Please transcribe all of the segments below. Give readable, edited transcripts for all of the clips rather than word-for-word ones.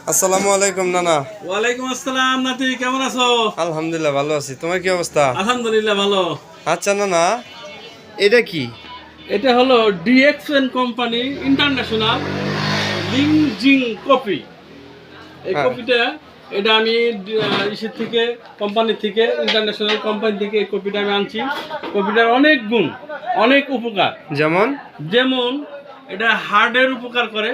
আসসালামু আলাইকুম নানা। ওয়ালাইকুম আসসালাম নাতি, কেমন আছো? আলহামদুলিল্লাহ ভালো আছি, তোমার কি অবস্থা? আলহামদুলিল্লাহ ভালো। আচ্ছা নানা, এটা কি? এটা হলো ডিএক্সএন কোম্পানি ইন্টারন্যাশনাল লিংজিং কফি। এই হ্যাঁ। কফিটা এটা আমি ইসের থেকে কোম্পানি থেকে ইন্টারন্যাশনাল কোম্পানি থেকে এই কফিটা আমি আনছি। কফিটার অনেক গুণ, অনেক উপকার। যেমন? যেমন এটা হার্টের উপকার করে,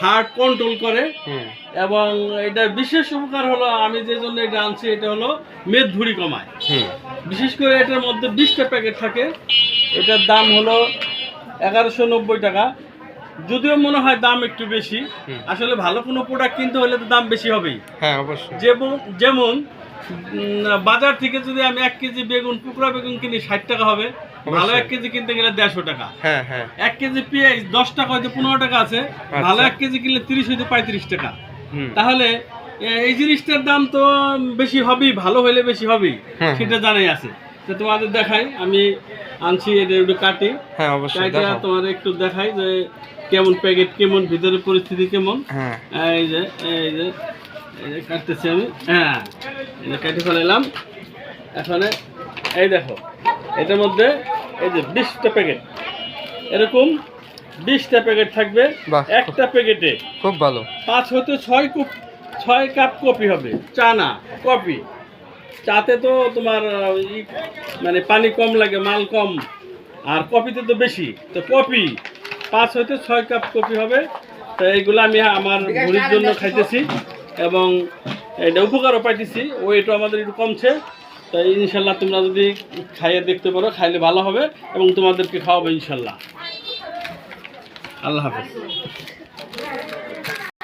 হার্ট কন্ট্রোল করে। হুম। এবং এটা বিশেষ উপকার হলো, আমি যে জন্য এটা আনছি, এটা হলো মেদভুঁড়ি কমায়। হুম। বিশেষ করে এটার মধ্যে 20টা প্যাকেট থাকে। এটার দাম হলো 1190 টাকা। যদিও মনে হয় দাম একটু বেশি, আসলে ভালো কোনো প্রোডাক্ট কিনতে হলে তো দাম বেশি হবেই। হ্যাঁ অবশ্যই। যেমন বাজার থেকে যদি আমি 1 কেজি বেগুন, টুকরা বেগুন কিনি 60 টাকা হবে, ভালো 1 কেজি কিনতে গেলে 150 টাকা। হ্যাঁ হ্যাঁ। 1 কেজি পেঁয়াজ 10 টাকা হয়তো 15 টাকা আছে, ভালো 1 কেজি কিনলে 30 হইতে 35 টাকা। তাহলে এই জিনিসটার দাম তো বেশি হবেই, ভালো হইলে বেশি হবেই, সেটা জানাই আছে। তো তোমাদের দেখাই, আমি আনছি, এটা একটু কাটি। হ্যাঁ অবশ্যই কাইটা দেখাও। তোমাদের একটু দেখাই যে কেমন প্যাকেট, কেমন ভিতরে পরিস্থিতি কেমন। হ্যাঁ। এই যে এই যে এই যে কাটতেছি আমি। হ্যাঁ, এই যে কাটি ফেলাইলাম। এখন এই দেখো, এটার মধ্যে এই যে 20টা প্যাকেট, এরকম 20টা প্যাকেট থাকবে। বাহ, একটা প্যাকেটে খুব ভালো। 5 হতে 6 কাপ কফি হবে। চা না, কফি। চাতে তো তোমার মানে পানি কম লাগে, মাল কম, আর কফিতে তো বেশি। তো কফি 5 হতে 6 কাপ কফি হবে। তো এইগুলো আমি আমার ভুঁড়ির জন্য খাইতেছি এবং এটা উপকারও পাইতেছি। ওয়েটও আমাদের একটু কমছে। তাই ইনশাল্লাহ তোমরা যদি খাইয়ে দেখতে পারো, খাইলে ভালো হবে এবং তোমাদেরকে খাওয়াবো ইনশাল্লাহ। আল্লাহ হাফেজ।